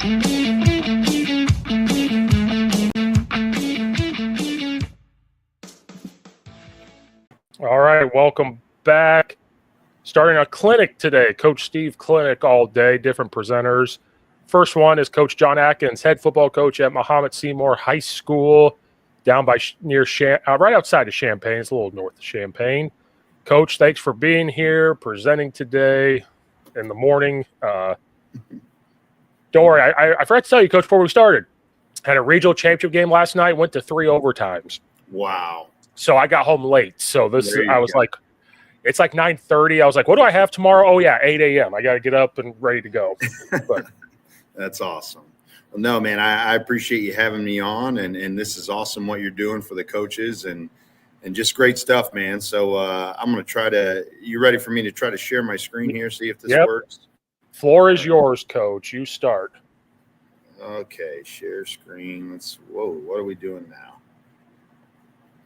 All right, welcome back. Starting a clinic today, Coach Steve clinic all day, different presenters. First one is Coach Jon Adkins, head football coach at Mahomet Seymour High School, down by right outside of Champaign. It's a little north of Champaign. Coach, thanks for being here, presenting today in the morning. Don't worry, I forgot to tell you, Coach, before we started, had a regional championship game last night, went to 3 overtimes. Wow. So I got home late. So I was like, it's like 9:30. I was like, what do I have tomorrow? Oh, yeah, 8 a.m. I got to get up and ready to go. But that's awesome. Well, no, man, I appreciate you having me on, and this is awesome what you're doing for the coaches and just great stuff, man. So I'm going to you ready for me to try to share my screen here, see if this works? Floor is yours, Coach. You start. Okay, share screen. What are we doing now?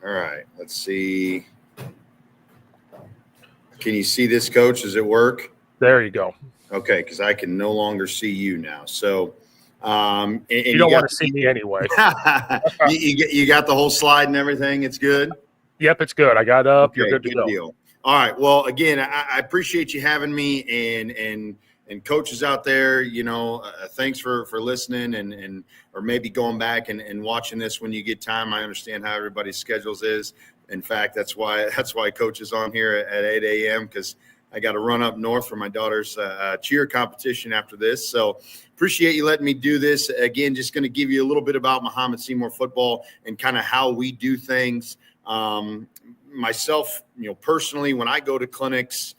All right, let's see. Can you see this, Coach? Does it work? There you go. Okay, because I can no longer see you now. So and you don't want to see me anyway. you got the whole slide and everything. It's good? Yep, it's good. I got up. Okay, you're good to go. Deal. All right. Well, again, I appreciate you having me and coaches out there, thanks for listening and or maybe going back and watching this when you get time. I understand how everybody's schedules is. In fact, that's why Coach is on here at 8 a.m. because I got to run up north for my daughter's cheer competition after this. So appreciate you letting me do this. Again, just going to give you a little bit about Mahomet Seymour football and kind of how we do things. Myself, personally, when I go to clinics,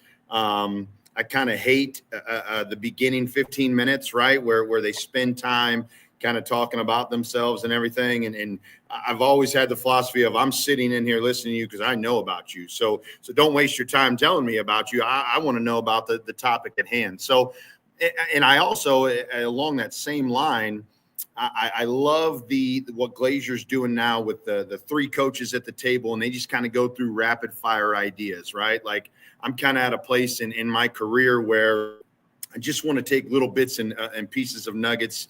I kind of hate the beginning 15 minutes, right, where they spend time kind of talking about themselves and everything. And I've always had the philosophy of I'm sitting in here listening to you because I know about you. So don't waste your time telling me about you. I want to know about the topic at hand. So, and I also, along that same line, I love what Glazier's doing now with the 3 coaches at the table, and they just kind of go through rapid fire ideas, right? Like I'm kind of at a place in my career where I just want to take little bits and pieces of nuggets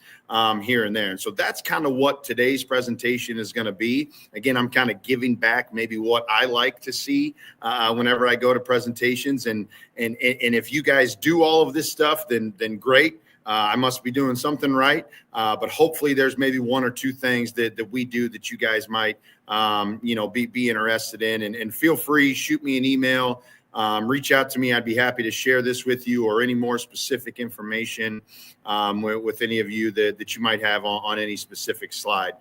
here and there. And so that's kind of what today's presentation is going to be. Again, I'm kind of giving back maybe what I like to see whenever I go to presentations. And if you guys do all of this stuff, then great. I must be doing something right. But hopefully there's maybe 1 or 2 things that we do that you guys might, be interested in. And feel free, shoot me an email. Reach out to me. I'd be happy to share this with you or any more specific information with any of you that you might have on any specific slide.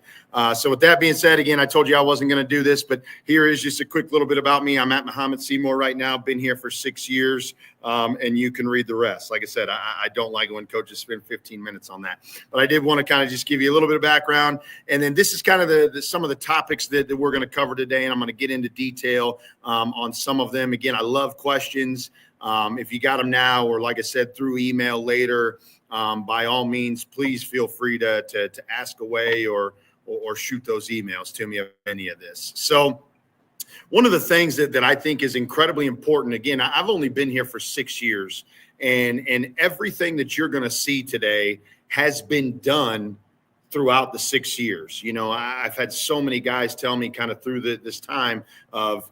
So with that being said, again, I told you I wasn't going to do this, but here is just a quick little bit about me. I'm at Mahomet Seymour right now, been here for 6 years, and you can read the rest. Like I said, I don't like it when coaches spend 15 minutes on that. But I did want to kind of just give you a little bit of background. And then this is kind of some of the topics that we're going to cover today, and I'm going to get into detail on some of them. Again, I love questions. If you got them now or, like I said, through email later, by all means, please feel free to ask away or shoot those emails to me of any of this. So one of the things that I think is incredibly important, again, I've only been here for 6 years, and everything that you're going to see today has been done throughout the 6 years. I've had so many guys tell me kind of through this time of,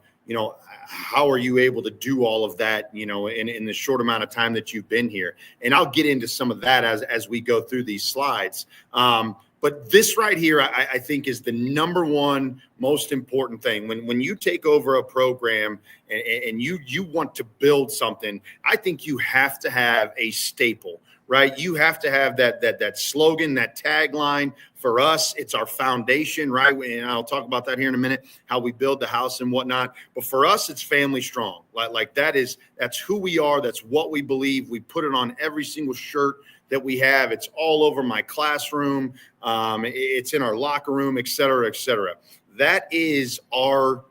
how are you able to do all of that, in the short amount of time that you've been here? And I'll get into some of that as we go through these slides. But this right here, I think is the number one most important thing. When you take over a program and you want to build something, I think you have to have a staple, right? You have to have that slogan, that tagline. For us, it's our foundation, right? And I'll talk about that here in a minute, how we build the house and whatnot. But for us, it's family strong. Like that's who we are. That's what we believe. We put it on every single shirt that we have. It's all over my classroom. It's in our locker room, et cetera, et cetera. That is our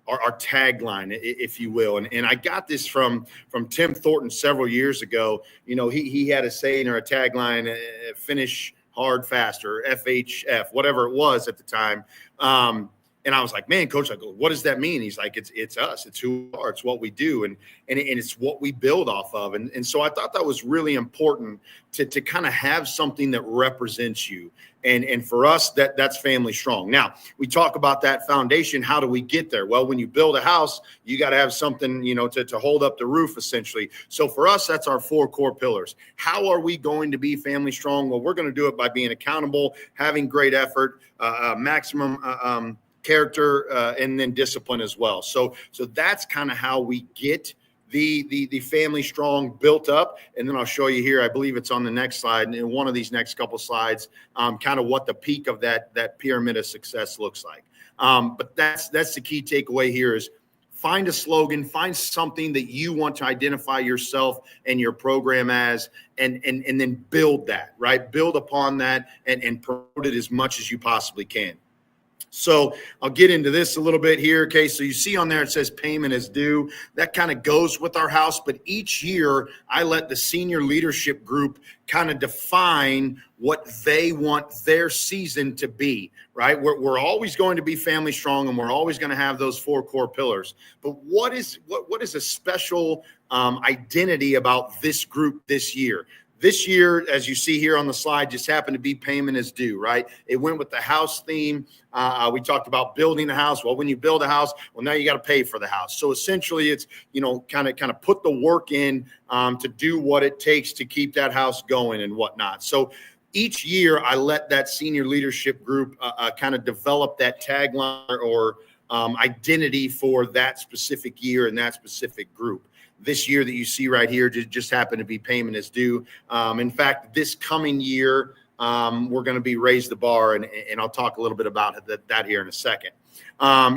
tagline, if you will. And I got this from Tim Thornton several years ago. He had a saying or a tagline, finish hard, faster, FHF, whatever it was at the time. And And I was like, man, coach, I go, what does that mean? He's like, it's us. It's who we are. It's what we do. And it's what we build off of. And so I thought that was really important to kind of have something that represents you. And for us, that's Family Strong. Now, we talk about that foundation. How do we get there? Well, when you build a house, you got to have something, to hold up the roof, essentially. So for us, that's our 4 core pillars. How are we going to be Family Strong? Well, we're going to do it by being accountable, having great effort, maximum character, and then discipline as well. So that's kind of how we get the Family Strong built up. And then I'll show you here, I believe it's on the next slide, and in one of these next couple slides, kind of what the peak of that pyramid of success looks like. But that's the key takeaway here is find a slogan, find something that you want to identify yourself and your program as, and then build that, right? Build upon that and promote it as much as you possibly can. So I'll get into this a little bit here. Okay, so you see on there it says payment is due. That kind of goes with our house, but each year I let the senior leadership group kind of define what they want their season to be, right? We're always going to be Family Strong, and we're always going to have those 4 core pillars. But what is a special identity about this group this year? This year, as you see here on the slide, just happened to be payment is due, right? It went with the house theme. We talked about building a house. Well, when you build a house, well, now you got to pay for the house. So essentially it's, kind of put the work in to do what it takes to keep that house going and whatnot. So each year I let that senior leadership group kind of develop that tagline or identity for that specific year and that specific group. This year that you see right here just happened to be payment is due. In fact, this coming year, we're going to be raise the bar, and I'll talk a little bit about that here in a second.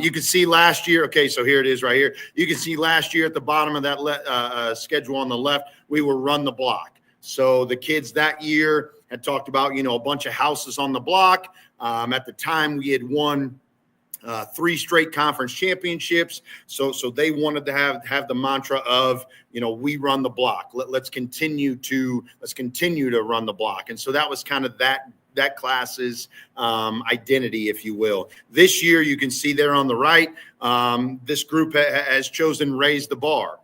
You can see last year, okay, so here it is right here. You can see last year at the bottom of that schedule on the left, we were run the block. So the kids that year had talked about, a bunch of houses on the block. At the time, we had won 3 straight conference championships. So they wanted to have the mantra of, we run the block. Let's continue to run the block. And so that was kind of that class's identity, if you will. This year, you can see there on the right, this group has chosen raise the bar.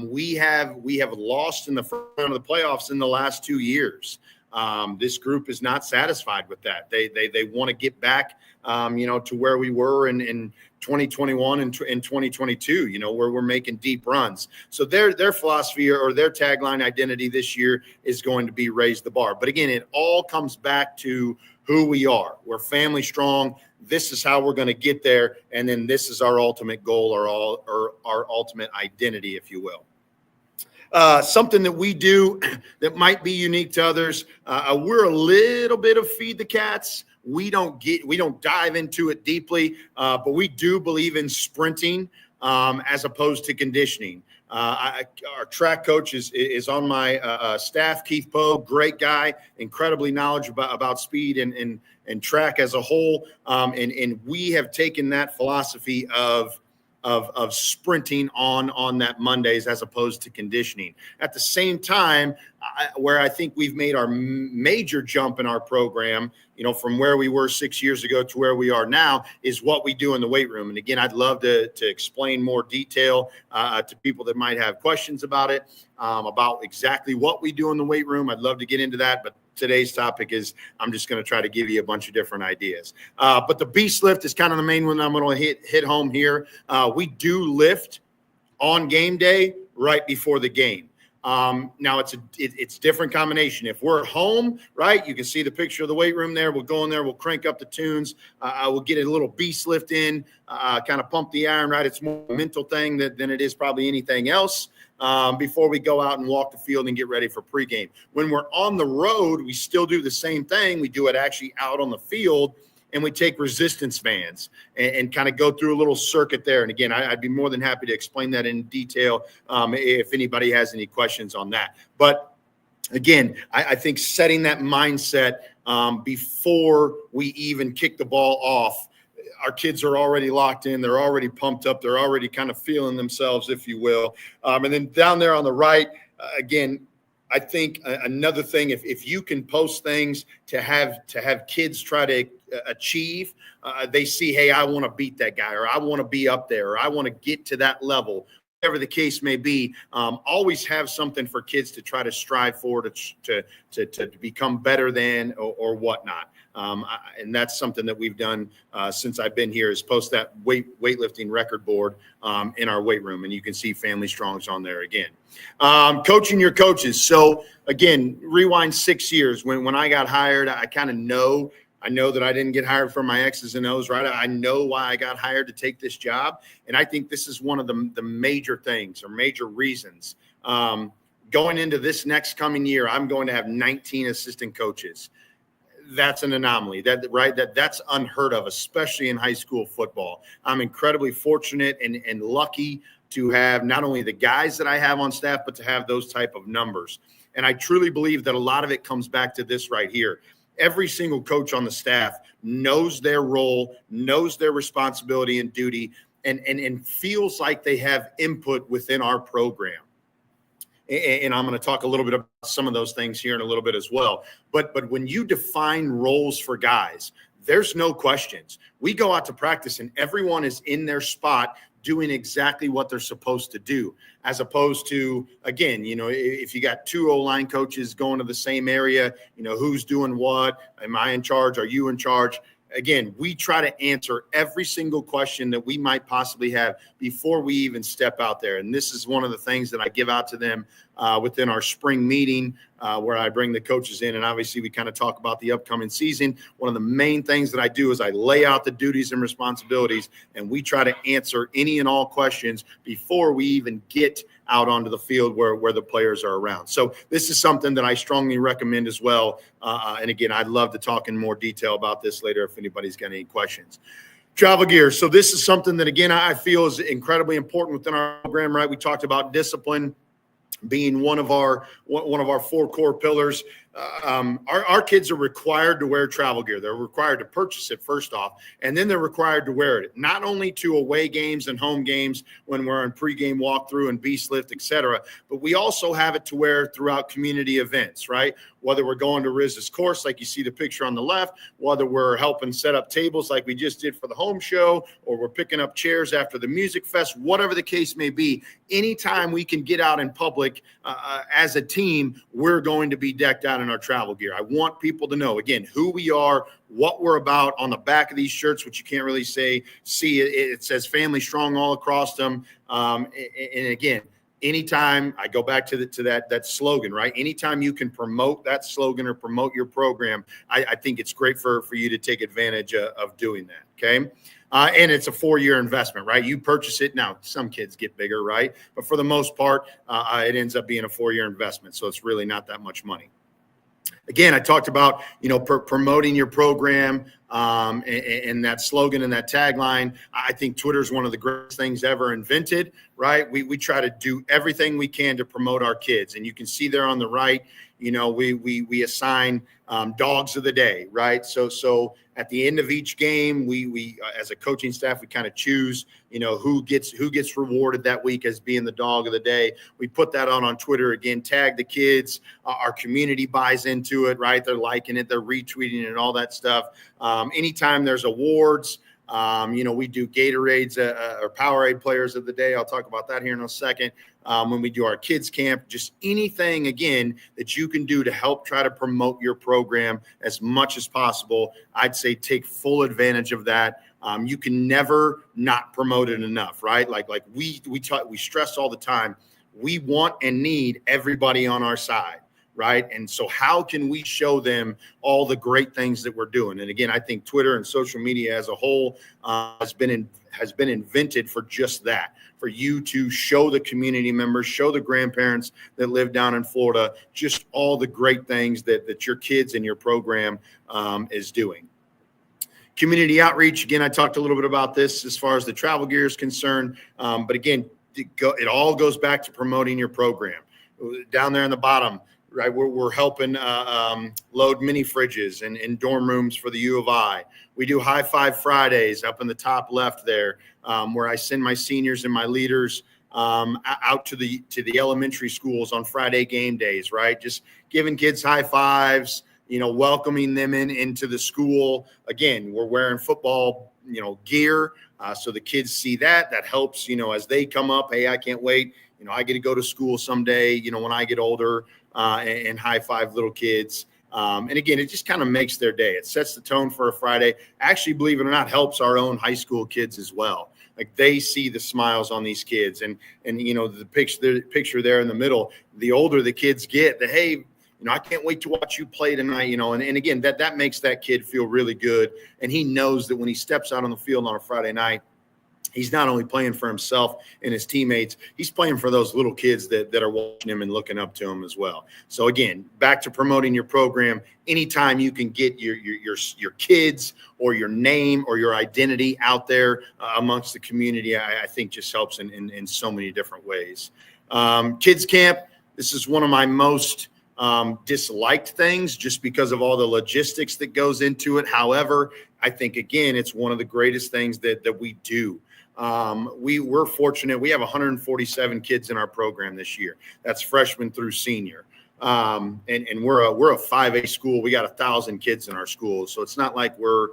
We have lost in the first round of the playoffs in the last 2 years. This group is not satisfied with that. They want to get back, to where we were in 2021 and in 2022, where we're making deep runs. So their philosophy or their tagline identity this year is going to be raise the bar. But again, it all comes back to who we are. We're Family Strong. This is how we're going to get there. And then this is our ultimate goal or our ultimate identity, if you will. Something that we do that might be unique to others. We're a little bit of feed the cats. We don't dive into it deeply, but we do believe in sprinting as opposed to conditioning. Our track coach is on my staff, Keith Poe, great guy, incredibly knowledgeable about speed and track as a whole. And we have taken that philosophy of sprinting on that Mondays as opposed to conditioning. At the same time, where I think we've made our major jump in our program, from where we were 6 years ago to where we are now, is what we do in the weight room. And again, I'd love to explain more detail to people that might have questions about it, about exactly what we do in the weight room. I'd love to get into that, but today's topic is I'm just going to try to give you a bunch of different ideas. But the beast lift is kind of the main one I'm going to hit home here. We do lift on game day right before the game. Now it's different combination. If we're home, right, you can see the picture of the weight room there. We'll go in there, we'll crank up the tunes. We'll get a little beast lift in, kind of pump the iron, right? It's more a mental thing than it is probably anything else. Before we go out and walk the field and get ready for pregame. When we're on the road, we still do the same thing. We do it actually out on the field, and we take resistance bands and kind of go through a little circuit there. And again, I'd be more than happy to explain that in detail if anybody has any questions on that. But again, I think setting that mindset before we even kick the ball off, our kids are already locked in. They're already pumped up. They're already kind of feeling themselves, if you will. And then down there on the right, again, I think another thing, if you can post things to have kids try to achieve, they see, hey, I want to beat that guy, or I want to be up there, or I want to get to that level, whatever the case may be. Always have something for kids to try to strive for, to become better than, or whatnot. And that's something that we've done since I've been here, is post that weightlifting record board in our weight room. And you can see Family Strong's on there again. Coaching your coaches. So again, rewind 6 years. When I got hired, I kind of know that I didn't get hired for my X's and O's, right? I know why I got hired to take this job. And I think this is one of the major things, or major reasons. Going into this next coming year, I'm going to have 19 assistant coaches. That's an anomaly. That's unheard of, especially in high school football. I'm incredibly fortunate and lucky to have not only the guys that I have on staff, but to have those type of numbers. And I truly believe that a lot of it comes back to this right here. Every single coach on the staff knows their role, knows their responsibility and duty, and feels like they have input within our program. And I'm going to talk a little bit about some of those things here in a little bit as well. But when you define roles for guys, there's no questions. We go out to practice and everyone is in their spot doing exactly what they're supposed to do, as opposed to, again, if you got two O-line coaches going to the same area, who's doing what? Am I in charge? Are you in charge? Again, we try to answer every single question that we might possibly have before we even step out there. And this is one of the things that I give out to them within our spring meeting, where I bring the coaches in. And obviously, we kind of talk about the upcoming season. One of the main things that I do is I lay out the duties and responsibilities, and we try to answer any and all questions before we even get out onto the field where the players are around. So this is something that I strongly recommend as well. And again, I'd love to talk in more detail about this later if anybody's got any questions. Travel gear. So this is something that, again, I feel is incredibly important within our program, right? We talked about discipline being one of our four core pillars. Our kids are required to wear travel gear. They're required to purchase it first off, and then they're required to wear it, not only to away games and home games when we're on pregame walkthrough and beast lift, et cetera, but we also have it to wear throughout community events, right? Whether we're going to Riz's course, like you see the picture on the left, whether we're helping set up tables like we just did for the home show, or we're picking up chairs after the music fest, whatever the case may be, anytime we can get out in public as a team, we're going to be decked out in our travel gear. I want people to know, again, who we are, what we're about. On the back of these shirts, which you can't really see it says Family Strong all across them. And again, anytime I go back to that slogan, right? Anytime you can promote that slogan or promote your program, I think it's great for you to take advantage of doing that. Okay. And it's a 4-year investment, right? You purchase it. Now, some kids get bigger, right? But for the most part, it ends up being a 4-year investment. So it's really not that much money. Again, I talked about, promoting your program and that slogan and that tagline. I think Twitter is one of the greatest things ever invented, right? We try to do everything we can to promote our kids. And you can see there on the right, we assign dogs of the day, right? So at the end of each game, we as a coaching staff, we kind of choose, who gets rewarded that week as being the dog of the day. We put that on Twitter, again, tag the kids. Our community buys into it, right? They're liking it, they're retweeting it, and all that stuff. Anytime there's awards, we do Gatorades or Powerade players of the day. I'll talk about that here in a second. When we do our kids camp, just anything, again, that you can do to help try to promote your program as much as possible, I'd say take full advantage of that. You can never not promote it enough, right? Like we stress all the time, we want and need everybody on our side. Right. And so how can we show them all the great things that we're doing? And again, I think Twitter and social media as a whole has been invented for just that, for you to show the community members, show the grandparents that live down in Florida, just all the great things that your kids and your program is doing. Community outreach. Again, I talked a little bit about this as far as the travel gear is concerned. But again, it all goes back to promoting your program. Down there in the bottom, right, we're helping load mini fridges in dorm rooms for the U of I. We do High Five Fridays up in the top left there, where I send my seniors and my leaders out to the elementary schools on Friday game days, right? Just giving kids high fives, welcoming them into the school. Again, we're wearing football, gear. So the kids see that helps, as they come up, hey, I can't wait. I get to go to school someday, when I get older, and high five little kids. And again, it just kind of makes their day. It sets the tone for a Friday. Actually, believe it or not, helps our own high school kids as well. Like they see the smiles on these kids, and the picture there in the middle. The older the kids get, hey, I can't wait to watch you play tonight. And again, that makes that kid feel really good, and he knows that when he steps out on the field on a Friday night, he's not only playing for himself and his teammates, he's playing for those little kids that are watching him and looking up to him as well. So again, back to promoting your program. Anytime you can get your kids or your name or your identity out there amongst the community, I think just helps in so many different ways. Kids camp, this is one of my most disliked things just because of all the logistics that goes into it. However, I think, again, it's one of the greatest things that we do. We're fortunate. We have 147 kids in our program this year. That's freshman through senior. And we're a 5A school. We got 1,000 kids in our school. So it's not like we're,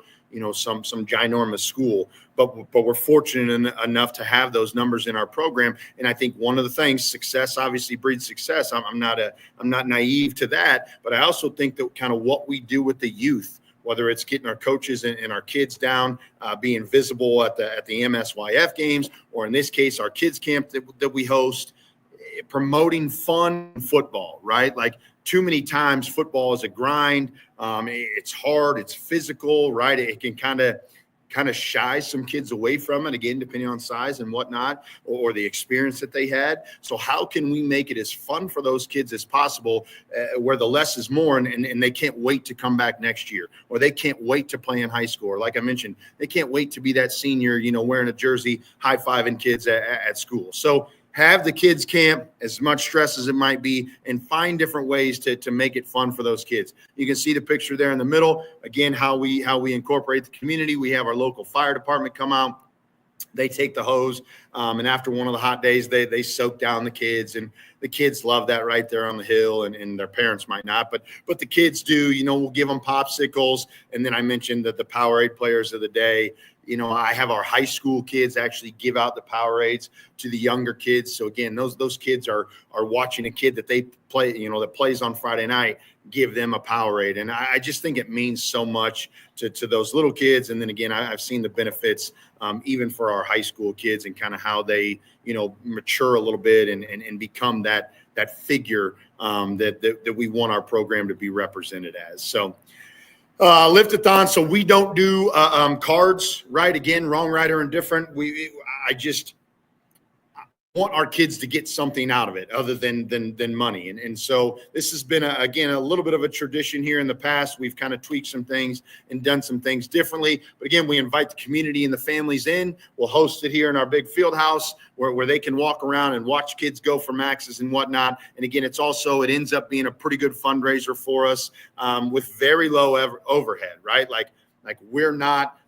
some ginormous school, but we're fortunate enough to have those numbers in our program. And I think one of the things, success obviously breeds success. I'm not naive to that, but I also think that kind of what we do with the youth, whether it's getting our coaches and our kids down, being visible at the MSYF games, or in this case, our kids camp that we host, promoting fun football, right? Like too many times football is a grind. It's hard, it's physical, right? It can kind of shy some kids away from it, again, depending on size and whatnot, or the experience that they had. So how can we make it as fun for those kids as possible, where the less is more, and they can't wait to come back next year, or they can't wait to play in high school, or like I mentioned, they can't wait to be that senior, wearing a jersey, high-fiving kids at school. So have the kids camp, as much stress as it might be, and find different ways to make it fun for those kids. You can see the picture there in the middle. Again, how we incorporate the community. We have our local fire department come out. They take the hose, and after one of the hot days, they soak down the kids, and the kids love that right there on the hill, and their parents might not, but the kids do. We'll give them popsicles, and then I mentioned that the Powerade players of the day. I have our high school kids actually give out the Powerades to the younger kids. So again, those kids are watching a kid that they play, that plays on Friday night, give them a Powerade. And I just think it means so much to those little kids. And then again, I've seen the benefits even for our high school kids, and kind of how they, mature a little bit and become that figure that we want our program to be represented as. So Lift-a-thon. So we don't do cards, right? Again, wrong, right, or indifferent. I just want our kids to get something out of it other than money. And so this has been, again, a little bit of a tradition here in the past. We've kind of tweaked some things and done some things differently. But again, we invite the community and the families in. We'll host it here in our big field house where they can walk around and watch kids go for maxes and whatnot. And again, it ends up being a pretty good fundraiser for us with very low overhead, right? Like we're not,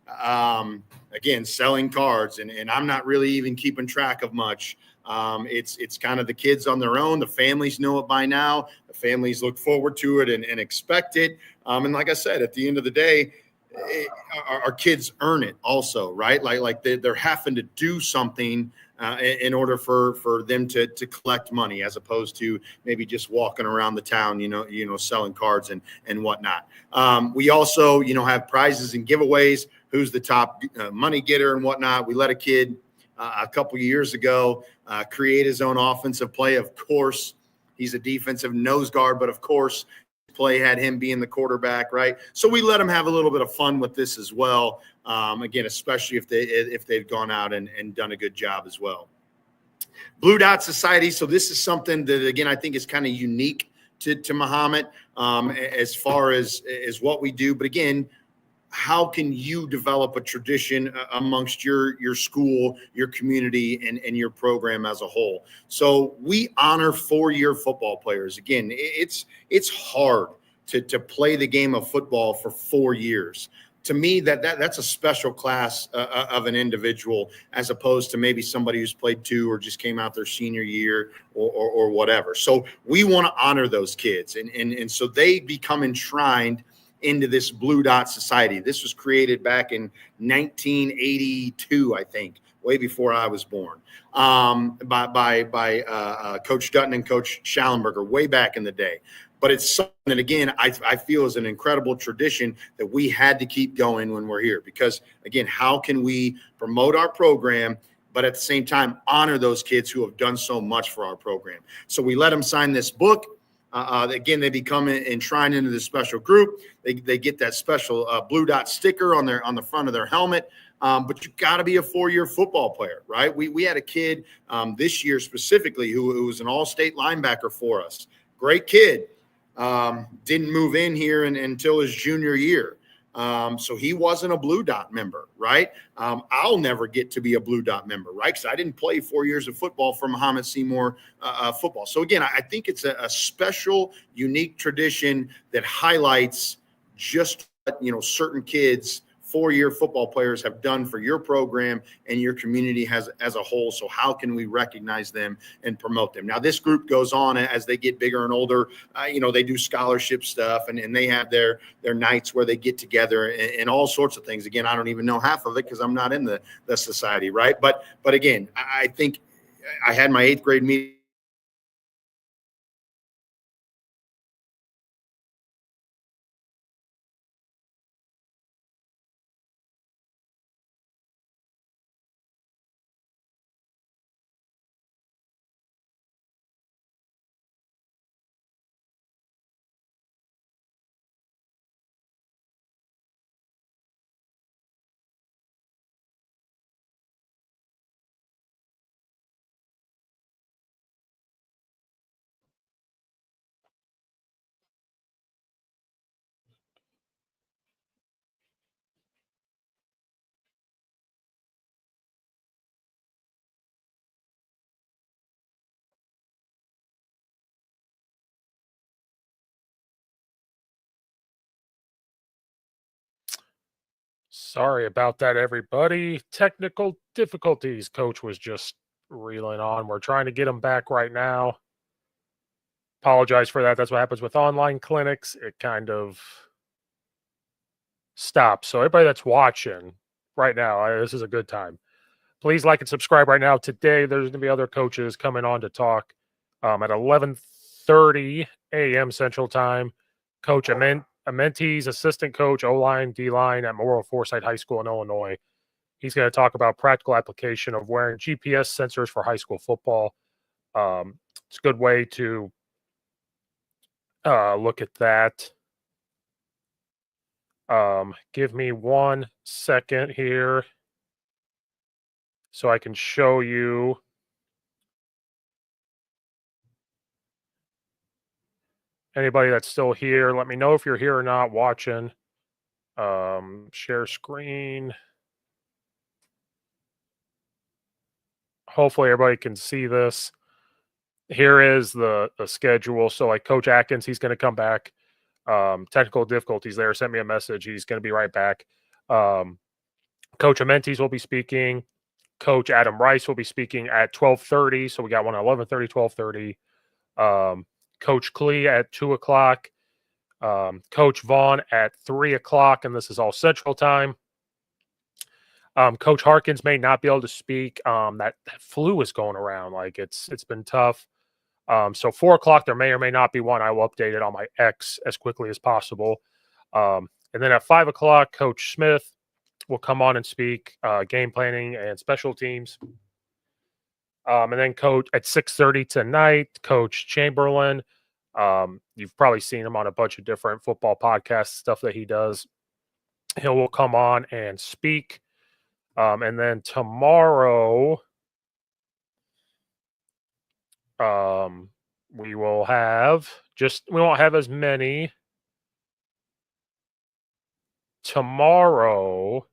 again, selling cards, and I'm not really even keeping track of much. It's kind of the kids on their own. The families know it by now. The families look forward to it and expect it. And like I said, at the end of the day, our kids earn it also, right? Like they're having to do something in order for them to collect money, as opposed to maybe just walking around the town, selling cards and whatnot. We also, have prizes and giveaways. Who's the top money getter and whatnot. We let a kid a couple of years ago create his own offensive play. Of course, he's a defensive nose guard, but of course, play had him being the quarterback, right? So we let him have a little bit of fun with this as well. Again, especially if they've gone out and done a good job as well. Blue Dot Society. So this is something that, again, I think is kind of unique to Mahomet as far as what we do. But again, how can you develop a tradition amongst your school, your community, and your program as a whole? So we honor 4-year football players. Again, it's hard to play the game of football for 4 years. to me, that's a special class of an individual, as opposed to maybe somebody who's played 2 or just came out their senior year or whatever. So we want to honor those kids, and so they become enshrined into this Blue Dot Society. This was created back in 1982, I think, way before I was born, by Coach Dutton and Coach Schallenberger way back in the day. But it's something that, again, I feel is an incredible tradition that we had to keep going when we're here. Because, again, how can we promote our program, but at the same time honor those kids who have done so much for our program? So we let them sign this book. Again, they become enshrined into this special group. They get that special Blue Dot sticker on the front of their helmet. But you got to be a 4-year football player, right? We had a kid this year specifically who was an all-state linebacker for us. Great kid. Didn't move in here until his junior year. So he wasn't a Blue Dot member, right? I'll never get to be a Blue Dot member, right? Because I didn't play 4 years of football for Mahomet Seymour football. So again, I think it's a special, unique tradition that highlights just what, certain kids, 4-year football players, have done for your program and your community as a whole. So how can we recognize them and promote them? Now, this group goes on as they get bigger and older. They do scholarship stuff, and they have their nights where they get together and all sorts of things. Again, I don't even know half of it because I'm not in the society, right? But again, I think I had my 8th grade meeting. Sorry about that, everybody. Technical difficulties. Coach was just reeling on. We're trying to get him back right now. Apologize for that. That's what happens with online clinics. It kind of stops. So everybody that's watching right now, this is a good time. Please like and subscribe right now. Today, there's going to be other coaches coming on to talk at 11:30 a.m. Central Time. Coach Amenti's assistant coach, O-line, D-line at Memorial Forsyth High School in Illinois. He's going to talk about practical application of wearing GPS sensors for high school football. It's a good way to look at that. Give me 1 second here so I can show you. Anybody that's still here, let me know if you're here or not watching. Share screen. Hopefully everybody can see this. Here is the schedule. So like Coach Atkins, he's going to come back. Technical difficulties there. Sent me a message. He's going to be right back. Coach Amentes will be speaking. Coach Adam Rice will be speaking at 12:30. So we got one at 11:30, 12:30. Coach Klee at 2 o'clock. Coach Vaughn at 3 o'clock, and this is all Central Time. Coach Harkins may not be able to speak. That flu is going around. Like it's been tough. So 4 o'clock, there may or may not be one. I will update it on my X as quickly as possible. And then at 5 o'clock, Coach Smith will come on and speak game planning and special teams. And then Coach at 6:30 tonight, Coach Chamberlain. You've probably seen him on a bunch of different football podcast stuff that he does. He will come on and speak. And then tomorrow, we won't have as many. Tomorrow,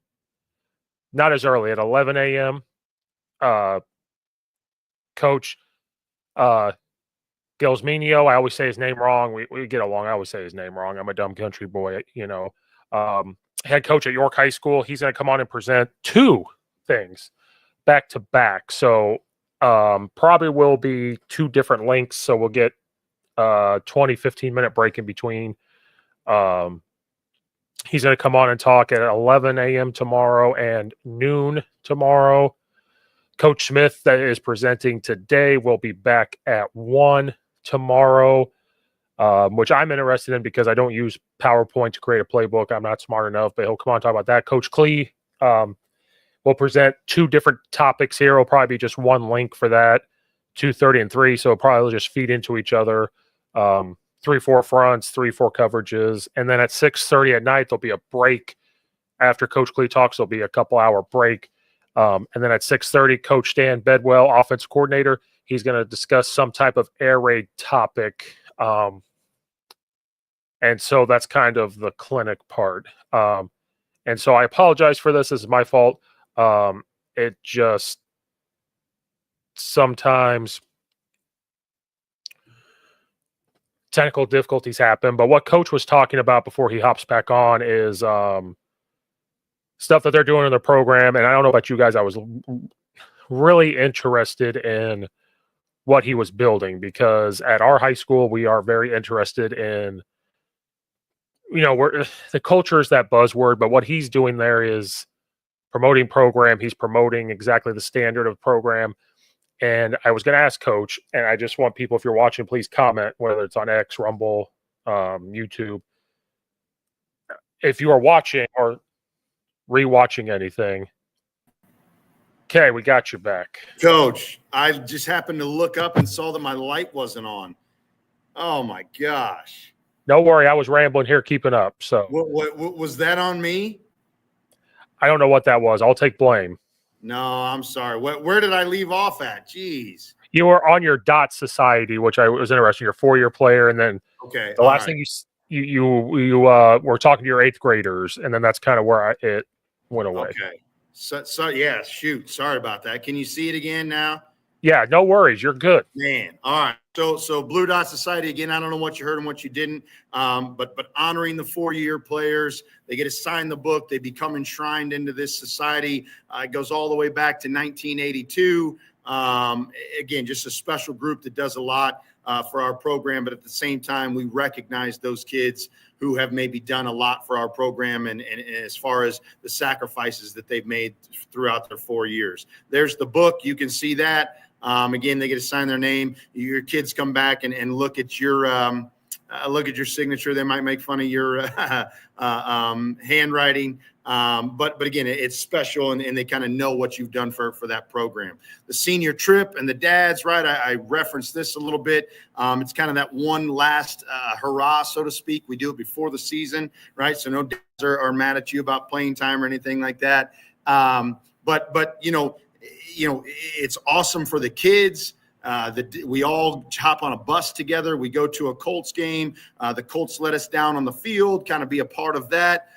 not as early, at 11 a.m. Coach Gelsminio, I always say his name wrong. We get along. I always say his name wrong. I'm a dumb country boy, head coach at York High School. He's going to come on and present 2 things back to back. So probably will be 2 different links. So we'll get 15-minute break in between. He's going to come on and talk at 11 a.m. tomorrow and noon tomorrow. Coach Smith, that is presenting today, will be back at 1 tomorrow, which I'm interested in because I don't use PowerPoint to create a playbook. I'm not smart enough, but he'll come on and talk about that. Coach Klee will present 2 different topics here. It'll probably be just 1 link for that, 2:30 and 3. So it'll probably just feed into each other. 3-4 fronts, 3-4 coverages. And then at 6:30 at night, there'll be a break. After Coach Klee talks, there'll be a couple-hour break. And then at 6:30, Coach Dan Bedwell, offense coordinator, he's going to discuss some type of air raid topic. And so that's kind of the clinic part. And so I apologize for this. This is my fault. It just sometimes technical difficulties happen. But what Coach was talking about before he hops back on is stuff that they're doing in their program. And I don't know about you guys, I was really interested in what he was building, because at our high school, we are very interested in, the culture is that buzzword, but what he's doing there is promoting program. He's promoting exactly the standard of program. And I was going to ask Coach, and I just want people, if you're watching, please comment, whether it's on X, Rumble, YouTube. If you are watching or rewatching anything, okay, we got you back. Coach, I just happened to look up and saw that my light wasn't on. Oh, my gosh. Don't worry, I was rambling here, keeping up. So what was that on me? I don't know what that was. I'll take blame. No, I'm sorry. Where did I leave off at? Jeez. You were on your dot society, which I was interested in. Your 4-year player, and then the last thing you were talking to your 8th graders, and then that's kind of where it went away. Okay. So yeah, shoot. Sorry about that. Can you see it again now? Yeah, no worries. You're good. Man. All right. So Blue Dot Society, again, I don't know what you heard and what you didn't, but honoring the 4-year players. They get to sign the book. They become enshrined into this society. It goes all the way back to 1982. Again, just a special group that does a lot for our program, but at the same time, we recognize those kids who have maybe done a lot for our program and as far as the sacrifices that they've made throughout their 4 years. There's the book. You can see that. Again, they get to sign their name. Your kids come back and look at your signature. They might make fun of your handwriting. But again, it's special, and they kind of know what you've done for that program. The senior trip and the dads, right? I referenced this a little bit. It's kind of that one last hurrah, so to speak. We do it before the season, right? So no dads are mad at you about playing time or anything like that. But it's awesome for the kids. We all hop on a bus together. We go to a Colts game. The Colts let us down on the field, kind of be a part of that,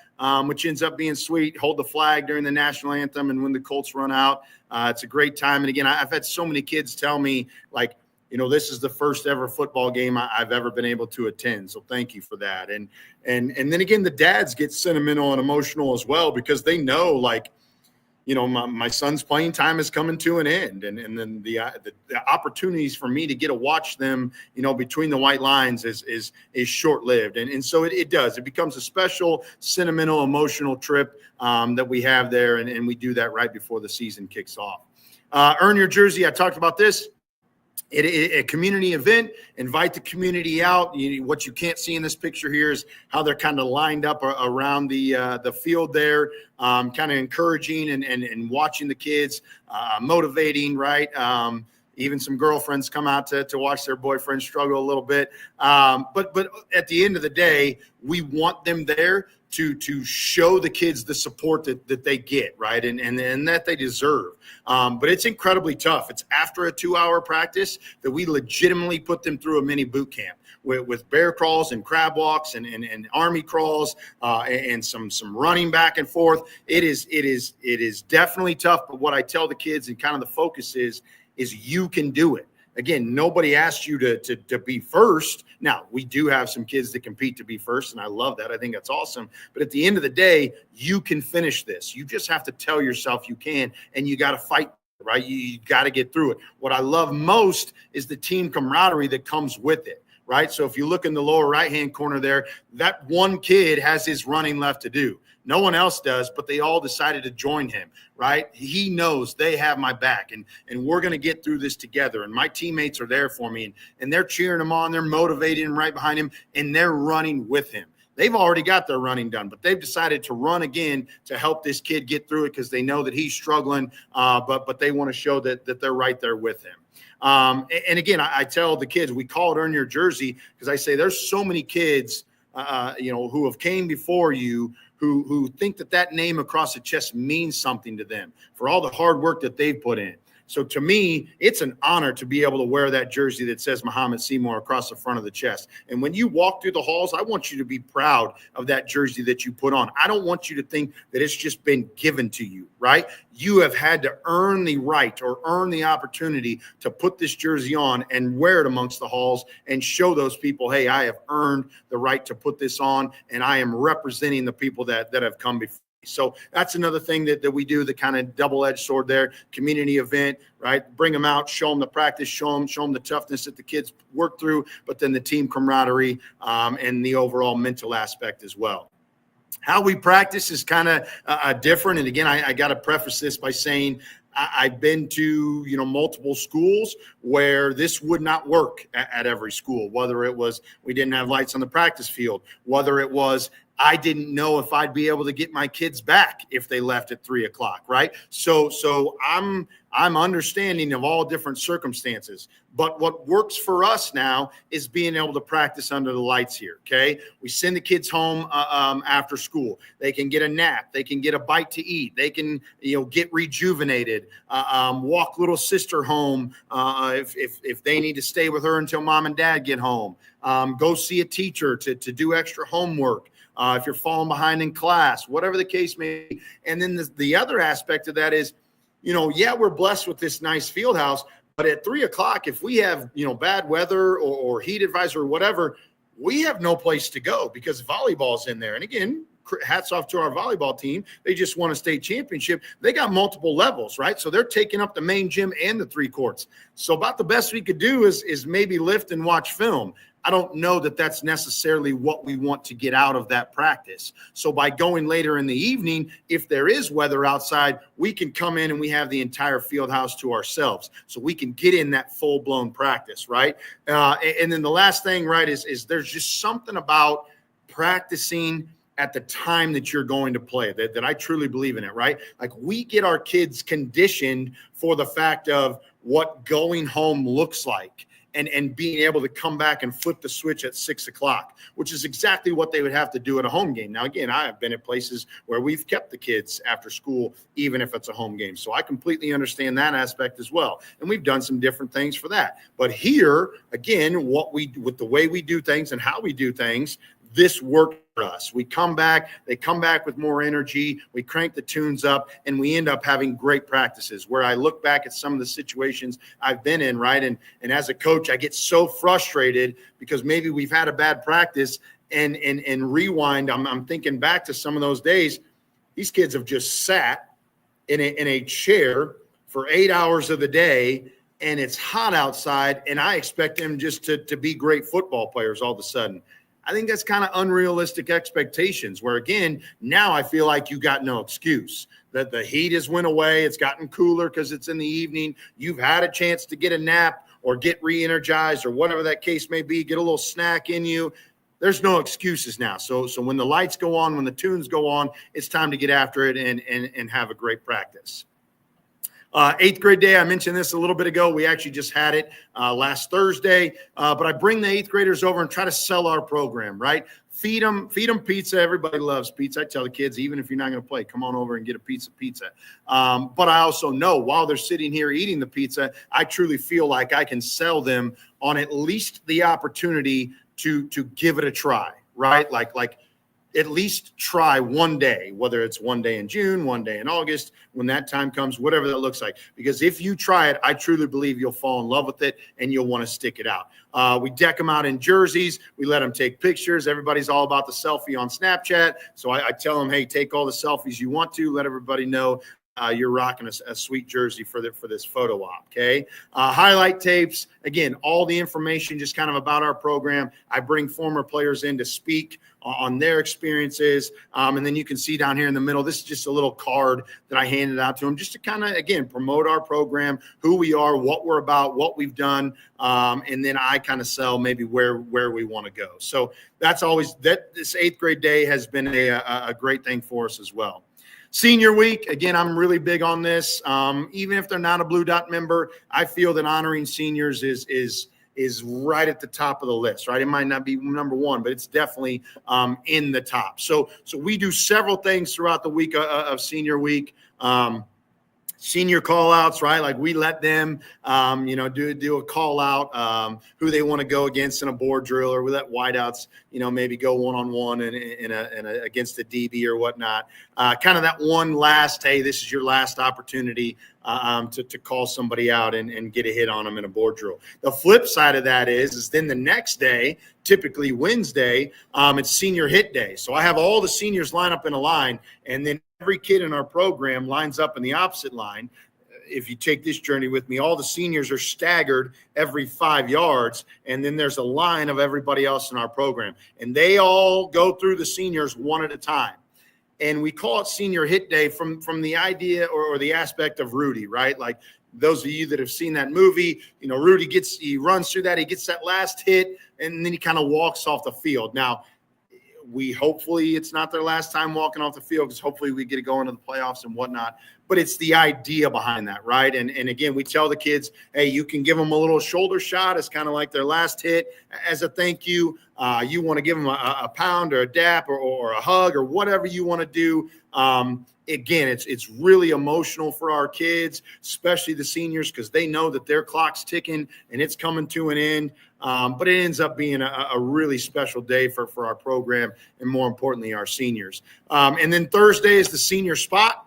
which ends up being sweet. Hold the flag during the national anthem, and when the Colts run out, it's a great time. And again, I've had so many kids tell me, like, this is the first ever football game I've ever been able to attend. So thank you for that. And then again, the dads get sentimental and emotional as well, because they know, like, my son's playing time is coming to an end. And then the opportunities for me to get to watch them, between the white lines is short-lived. And so it does. It becomes a special, sentimental, emotional trip that we have there. And we do that right before the season kicks off. Earn your jersey. I talked about this. A community event. Invite the community out. What you can't see in this picture here is how they're kind of lined up around the field there, kind of encouraging and watching the kids, motivating, right? Even some girlfriends come out to watch their boyfriends struggle a little bit. But at the end of the day, we want them there to show the kids the support that they get, right? And that they deserve. But it's incredibly tough. It's after a 2-hour practice that we legitimately put them through a mini boot camp with bear crawls and crab walks and army crawls and some running back and forth. It is definitely tough. But what I tell the kids and kind of the focus is you can do it. again, nobody asked you to be first. Now, we do have some kids that compete to be first, and I love that. I think that's awesome. But at the end of the day, you can finish this. You just have to tell yourself you can, and you got to fight, right? You got to get through it. What I love most is the team camaraderie that comes with it, right? So if you look in the lower right-hand corner there, that one kid has his running left to do. No one else does, but they all decided to join him, right? He knows they have my back, and we're going to get through this together. And my teammates are there for me, and they're cheering him on. They're motivating him right behind him, and they're running with him. They've already got their running done, but they've decided to run again to help this kid get through it because they know that he's struggling, but they want to show that they're right there with him. And again, I tell the kids, we call it Earn Your Jersey because I say there's so many kids, who have came before you who think that name across the chest means something to them for all the hard work that they've put in. So to me, it's an honor to be able to wear that jersey that says Mahomet Seymour across the front of the chest. And when you walk through the halls, I want you to be proud of that jersey that you put on. I don't want you to think that it's just been given to you, right? You have had to earn the right or earn the opportunity to put this jersey on and wear it amongst the halls and show those people, hey, I have earned the right to put this on, and I am representing the people that have come before. So that's another thing that we do, the kind of double-edged sword there, community event, right? Bring them out, show them the practice, show them the toughness that the kids work through, but then the team camaraderie and the overall mental aspect as well. How we practice is kind of different. And again, I got to preface this by saying I've been to, multiple schools where this would not work at every school, whether it was we didn't have lights on the practice field, whether it was I didn't know if I'd be able to get my kids back if they left at 3:00, right? So I'm understanding of all different circumstances. But what works for us now is being able to practice under the lights here, okay? We send the kids home after school. They can get a nap. They can get a bite to eat. They can, get rejuvenated, walk little sister home if they need to stay with her until mom and dad get home. Go see a teacher to do extra homework. If you're falling behind in class, whatever the case may be. And then the other aspect of that is, we're blessed with this nice field house, but at 3:00, if we have, bad weather or heat advisory or whatever, we have no place to go because volleyball's in there. And again, hats off to our volleyball team. They just won a state championship. They got multiple levels, right? So they're taking up the main gym and the 3 courts. So about the best we could do is maybe lift and watch film. I don't know that that's necessarily what we want to get out of that practice. So by going later in the evening, if there is weather outside, we can come in and we have the entire field house to ourselves. So we can get in that full-blown practice, right? And then the last thing, right, is there's just something about practicing at the time that you're going to play that I truly believe in it, right? Like we get our kids conditioned for the fact of what going home looks like. And being able to come back and flip the switch at 6:00, which is exactly what they would have to do at a home game. Now, again, I have been at places where we've kept the kids after school, even if it's a home game. So I completely understand that aspect as well. And we've done some different things for that. But here, again, with the way we do things and how we do things, this worked for us. We come back, they come back with more energy, we crank the tunes up, and we end up having great practices where I look back at some of the situations I've been in, right? And as a coach, I get so frustrated because maybe we've had a bad practice and rewind. I'm thinking back to some of those days. These kids have just sat in a chair for 8 hours of the day, and it's hot outside, and I expect them just to be great football players all of a sudden. I think that's kind of unrealistic expectations where, again, now I feel like you got no excuse. That the heat has went away. It's gotten cooler because it's in the evening. You've had a chance to get a nap or get re-energized or whatever that case may be, get a little snack in you. There's no excuses now. So when the lights go on, when the tunes go on, it's time to get after it and have a great practice. 8th grade day, I mentioned this a little bit ago. We actually just had it last Thursday, but I bring the 8th graders over and try to sell our program, right? Feed them pizza. Everybody loves pizza. I tell the kids, even if you're not going to play, come on over and get a pizza. But I also know while they're sitting here eating the pizza, I truly feel like I can sell them on at least the opportunity to give it a try, right? Like at least try one day, whether it's one day in June, one day in August, when that time comes, whatever that looks like. Because if you try it, I truly believe you'll fall in love with it and you'll want to stick it out. We deck them out in jerseys. We let them take pictures. Everybody's all about the selfie on Snapchat. So I tell them, hey, take all the selfies you want to. Let everybody know you're rocking a sweet jersey for this photo op, okay? Highlight tapes, again, all the information just kind of about our program. I bring former players in to speak on their experiences. And then you can see down here in the middle, this is just a little card that I handed out to them just to kind of, again, promote our program, who we are, what we're about, what we've done. And then I kind of sell maybe where we want to go. So that's always that. This 8th grade day has been a great thing for us as well. Senior week, again, I'm really big on this. Even if they're not a Blue Dot member, I feel that honoring seniors is right at the top of the list, right? It might not be number one, but it's definitely in the top. So we do several things throughout the week of senior week. Senior call outs, right? Like we let them, do a call out, who they want to go against in a board drill, or we let wideouts, maybe go one-on-one and against the DB or whatnot. Kind of that one last, hey, this is your last opportunity to call somebody out and get a hit on them in a board drill. The flip side of that is then the next day, typically Wednesday, it's senior hit day. So I have all the seniors line up in a line, and then every kid in our program lines up in the opposite line. If you take this journey with me, all the seniors are staggered every 5 yards, and then there's a line of everybody else in our program. And they all go through the seniors one at a time. And we call it senior hit day from the idea or the aspect of Rudy, right? Like those of you that have seen that movie, Rudy he runs through that, he gets that last hit, and then he kind of walks off the field. Now, hopefully it's not their last time walking off the field, because hopefully we get to go into the playoffs and whatnot. But it's the idea behind that, right? And again, we tell the kids, hey, you can give them a little shoulder shot as kind of like their last hit as a thank you. You want to give them a pound or a dap or a hug or whatever you want to do. Again, it's really emotional for our kids, especially the seniors, because they know that their clock's ticking and it's coming to an end. But it ends up being a really special day for our program and, more importantly, our seniors. And then Thursday is the senior spot.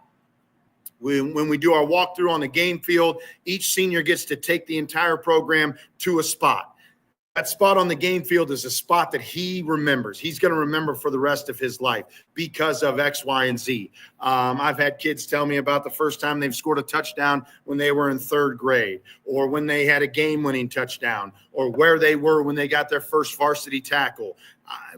When we do our walkthrough on the game field, each senior gets to take the entire program to a spot. That spot on the game field is a spot that he remembers. He's going to remember for the rest of his life because of X, Y, and Z. I've had kids tell me about the first time they've scored a touchdown when they were in 3rd grade, or when they had a game-winning touchdown, or where they were when they got their first varsity tackle.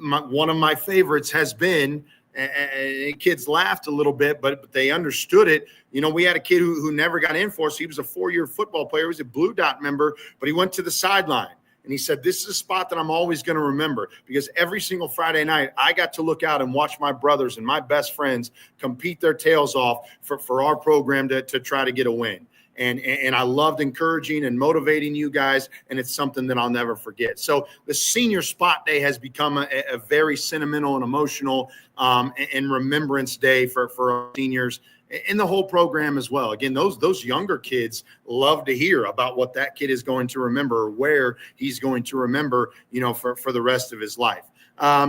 One of my favorites has been, and kids laughed a little bit, but they understood it. We had a kid who never got in for us. He was a 4-year football player. He was a Blue Dot member, but he went to the sideline. And he said, this is a spot that I'm always going to remember, because every single Friday night I got to look out and watch my brothers and my best friends compete their tails off for our program to try to get a win. And I loved encouraging and motivating you guys, and it's something that I'll never forget. So the senior spot day has become a very sentimental and emotional and remembrance day for our seniors and the whole program as well. Again, those younger kids love to hear about what that kid is going to remember, or where he's going to remember, for the rest of his life.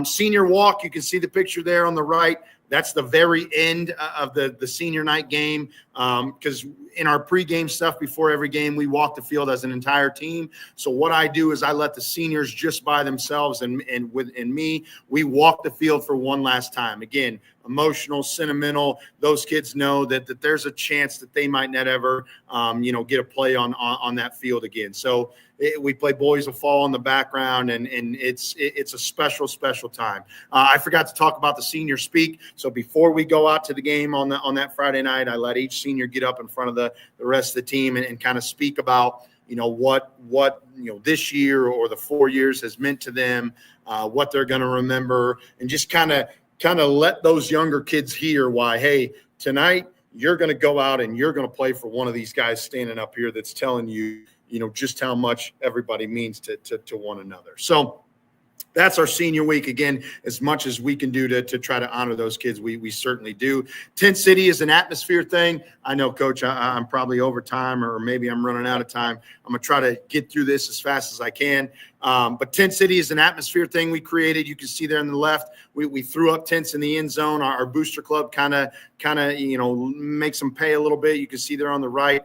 Senior walk, you can see the picture there on the right. That's the very end of the senior night game, because in our pregame stuff before every game, we walk the field as an entire team. So what I do is I let the seniors just by themselves and me, we walk the field for one last time. Again, emotional, sentimental. Those kids know that there's a chance that they might not ever, get a play on that field again. So we play Boys Will Fall in the background, and it's a special, special time. I forgot to talk about the senior speak. So before we go out to the game on that Friday night, I let each senior get up in front of the rest of the team and kind of speak about, what this year or the 4 years has meant to them, what they're going to remember, and just kind of let those younger kids hear why, hey, tonight you're going to go out and you're going to play for one of these guys standing up here that's telling you, just how much everybody means to one another. So that's our senior week. Again, as much as we can do to try to honor those kids, we certainly do. Tent City is an atmosphere thing. I know, Coach, I'm probably over time, or maybe I'm running out of time. I'm going to try to get through this as fast as I can. But Tent City is an atmosphere thing we created. You can see there on the left, we threw up tents in the end zone. Our booster club kind of makes them pay a little bit. You can see there on the right,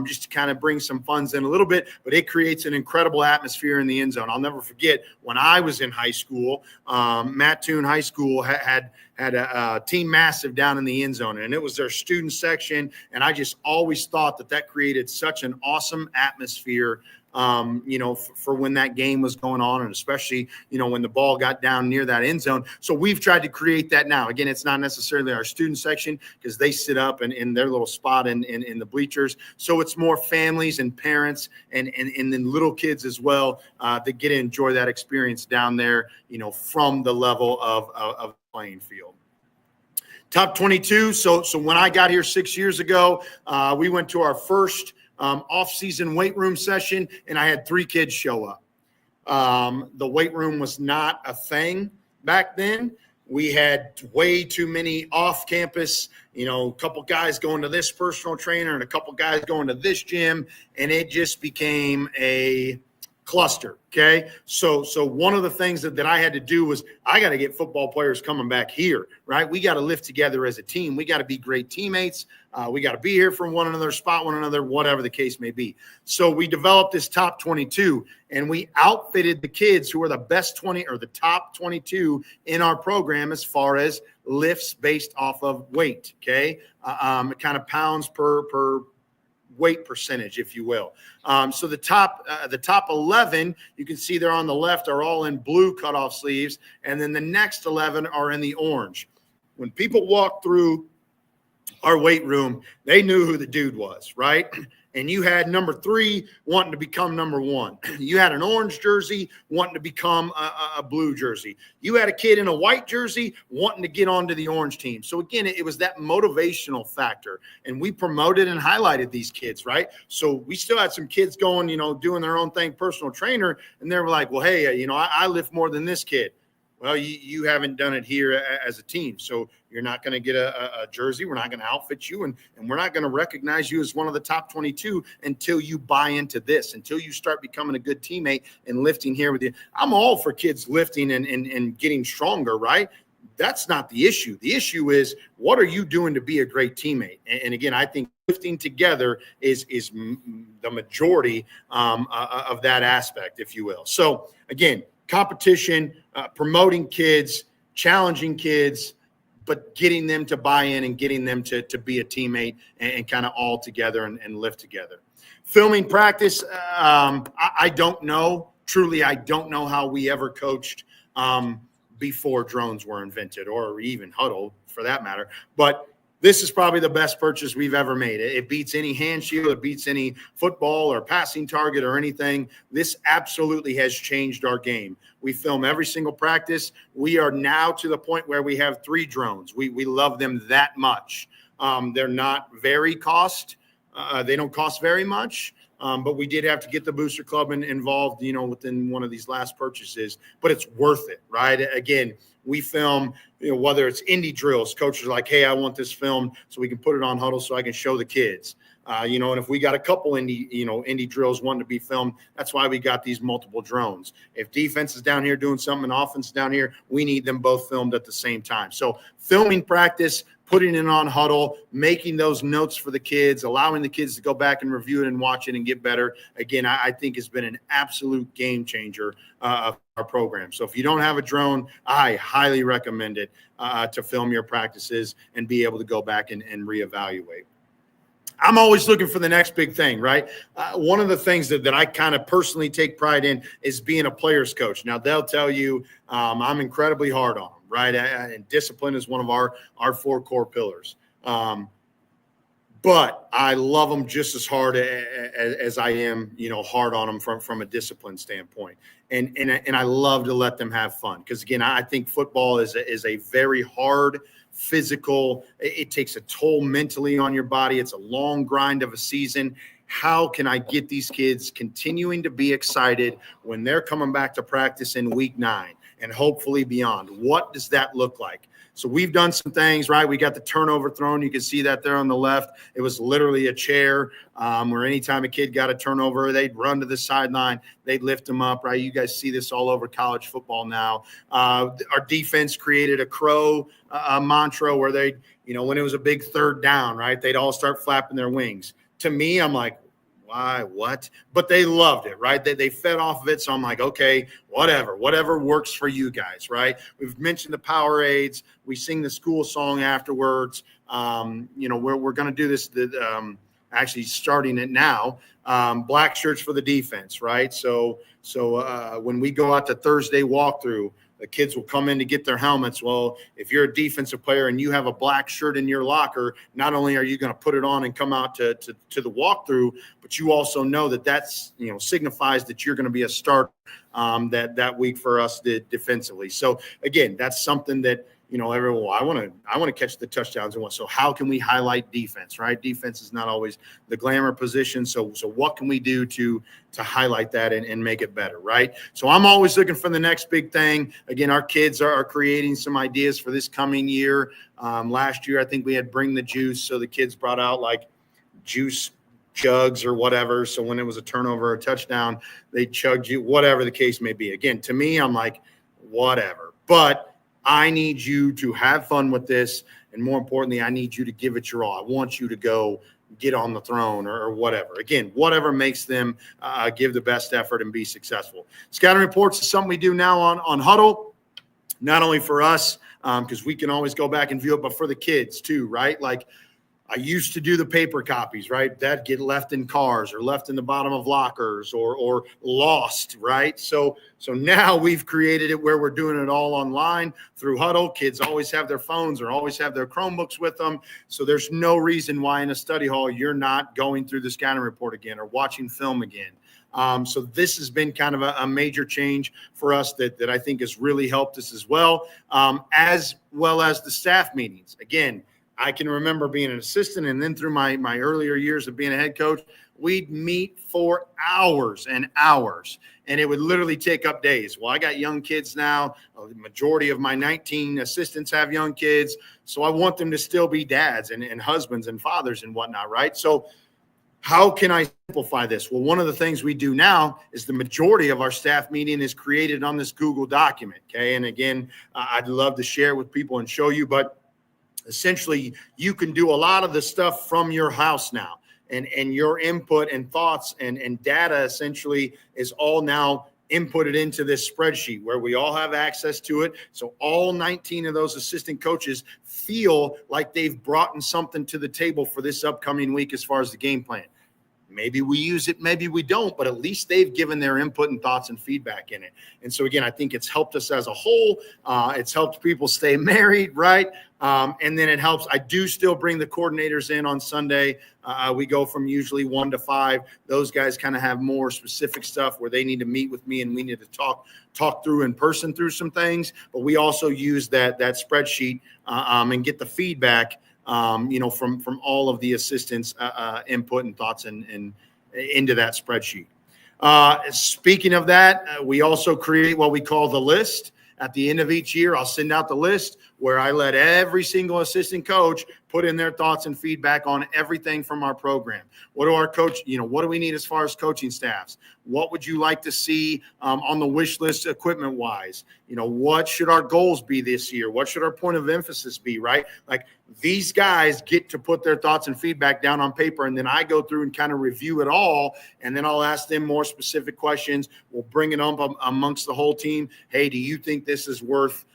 just to kind of bring some funds in a little bit, but it creates an incredible atmosphere in the end zone. I'll never forget when I was in high school, Mattoon High School had a team massive down in the end zone, and it was their student section. And I just always thought that created such an awesome atmosphere, for when that game was going on, and especially, when the ball got down near that end zone. So we've tried to create that now. Again, it's not necessarily our student section because they sit up in their little spot in the bleachers. So it's more families and parents and then little kids as well that get to enjoy that experience down there, from the level of playing field. Top 22. So when I got here 6 years ago, we went to our first off-season weight room session, and I had 3 kids show up. The weight room was not a thing back then. We had way too many off-campus, a couple guys going to this personal trainer and a couple guys going to this gym, and it just became a cluster. Okay. So one of the things that I had to do was I got to get football players coming back here, right? We got to live together as a team. We got to be great teammates. We got to be here for one another, spot one another, whatever the case may be. So we developed this top 22, and we outfitted the kids who are the best 20 or the top 22 in our program as far as lifts based off of weight. Okay. Kind of pounds per weight percentage, if you will. So the top 11, you can see there on the left, are all in blue cutoff sleeves, and then the next 11 are in the orange. When people walk through our weight room, they knew who the dude was, right? And you had number 3 wanting to become number 1. You had an orange jersey wanting to become a blue jersey. You had a kid in a white jersey wanting to get onto the orange team. So again, it was that motivational factor, and we promoted and highlighted these kids, right? So we still had some kids going, doing their own thing, personal trainer, and they were like, well, hey, I lift more than this kid. Well, you haven't done it here as a team, so you're not going to get a jersey. We're not going to outfit you, and we're not going to recognize you as one of the top 22 until you buy into this, until you start becoming a good teammate and lifting here with you. I'm all for kids lifting and getting stronger, right? That's not the issue. The issue is, what are you doing to be a great teammate? And again, I think lifting together is the majority of that aspect, if you will. So again, competition, promoting kids, challenging kids, but getting them to buy in and getting them to be a teammate and kind of all together and live together. Filming practice, I don't know. Truly, I don't know how we ever coached before drones were invented, or even huddle for that matter. But this is probably the best purchase we've ever made. It beats any hand shield. It beats any football or passing target or anything. This absolutely has changed our game. We film every single practice. We are now to the point where we have 3 drones. We love them that much. They're not very they don't cost very much. But we did have to get the booster club involved, within one of these last purchases, but it's worth it, right? Again, we film, whether it's indie drills, coaches are like, hey, I want this filmed so we can put it on huddle so I can show the kids. And if we got a couple indie drills wanting to be filmed, that's why we got these multiple drones. If defense is down here doing something and offense is down here, we need them both filmed at the same time. So filming practice, putting it on huddle, making those notes for the kids, allowing the kids to go back and review it and watch it and get better. Again, I think has been an absolute game changer of our program. So if you don't have a drone, I highly recommend it to film your practices and be able to go back and reevaluate. I'm always looking for the next big thing, right? One of the things that I kind of personally take pride in is being a player's coach. Now, they'll tell you I'm incredibly hard on them, right? And discipline is one of our 4 core pillars. But I love them just as hard as I am, hard on them from a discipline standpoint. And I love to let them have fun because, again, I think football is a very hard, physical. It takes a toll mentally on your body. It's a long grind of a season. how can I get these kids continuing to be excited when they're coming back to practice in week 9 and hopefully beyond? What does that look like? So we've done some things, right? We got the turnover thrown. You can see that there on the left. It was literally a chair where anytime a kid got a turnover, they'd run to the sideline. They'd lift them up, right? You guys see this all over college football now. Our defense created a crow mantra where they, when it was a big third down, right, they'd all start flapping their wings. To me, I'm like, why, what? But they loved it, right? They fed off of it. So I'm like, okay, whatever works for you guys, right? We've mentioned the Powerades. We sing the school song afterwards. We're going to do this, actually starting it now, black shirts for the defense, right? So when we go out to Thursday walkthrough, the kids will come in to get their helmets. Well, if you're a defensive player and you have a black shirt in your locker, not only are you going to put it on and come out to the walkthrough, but you also know that's signifies that you're going to be a starter that week for us defensively. So again, that's something that everyone, I want to catch the touchdowns and what. So how can we highlight defense, right? Defense is not always the glamour position. So what can we do to highlight that and make it better, right? So I'm always looking for the next big thing. Again, our kids are creating some ideas for this coming year. Last year, I think we had Bring the Juice. So the kids brought out like juice jugs or whatever. So when it was a turnover or a touchdown, they chugged you, whatever the case may be. Again, to me, I'm like, whatever. But I need you to have fun with this. And more importantly, I need you to give it your all. I want you to go get on the throne or whatever. Again, whatever makes them give the best effort and be successful. Scouting reports is something we do now on Huddle, not only for us, because we can always go back and view it, but for the kids too, right? Like I used to do the paper copies, right? That get left in cars or left in the bottom of lockers or lost, right? So now we've created it where we're doing it all online through Huddle. Kids always have their phones or always have their Chromebooks with them. So there's no reason why in a study hall you're not going through the scouting report again or watching film again. So this has been kind of a major change for us that I think has really helped us as well as the staff meetings. Again, I can remember being an assistant and then through my earlier years of being a head coach, we'd meet for hours and hours, and it would literally take up days. Well, I got young kids now. The majority of my 19 assistants have young kids, so I want them to still be dads and husbands and fathers and whatnot, right? So how can I simplify this? Well, one of the things we do now is the majority of our staff meeting is created on this Google document, okay? And again, I'd love to share it with people and show you, but essentially, you can do a lot of the stuff from your house now, and your input and thoughts and data essentially is all now inputted into this spreadsheet where we all have access to it. So all 19 of those assistant coaches feel like they've brought in something to the table for this upcoming week as far as the game plan. Maybe we use it, maybe we don't, but at least they've given their input and thoughts and feedback in it. And so, again, I think it's helped us as a whole. It's helped people stay married, right? And then it helps. I do still bring the coordinators in on Sunday. We go from usually 1 to 5. Those guys kind of have more specific stuff where they need to meet with me and we need to talk through in person through some things. But we also use that spreadsheet and get the feedback from all of the assistants' input and thoughts and into that spreadsheet. Speaking of that, we also create what we call the list. At the end of each year, I'll send out the list where I let every single assistant coach put in their thoughts and feedback on everything from our program. What do we need as far as coaching staffs? What would you like to see on the wish list equipment wise? What should our goals be this year? What should our point of emphasis be, right? Like these guys get to put their thoughts and feedback down on paper, and then I go through and kind of review it all, and then I'll ask them more specific questions. We'll bring it up amongst the whole team. Hey, do you think this is worth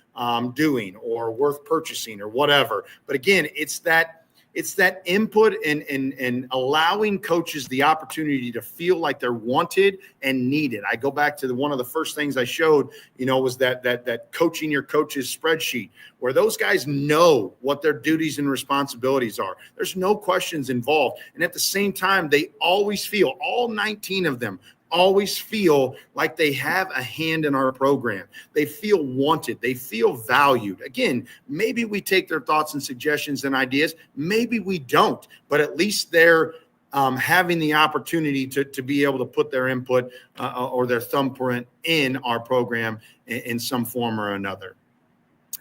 doing or worth purchasing or whatever? But again, it's that input and allowing coaches the opportunity to feel like they're wanted and needed. I go back to one of the first things I showed, was that coaching your coaches spreadsheet where those guys know what their duties and responsibilities are. There's no questions involved. And at the same time, they always feel, all 19 of them always feel like they have a hand in our program. They feel wanted. They feel valued. Again, maybe we take their thoughts and suggestions and ideas. Maybe we don't, but at least they're having the opportunity to be able to put their input or their thumbprint in our program in some form or another.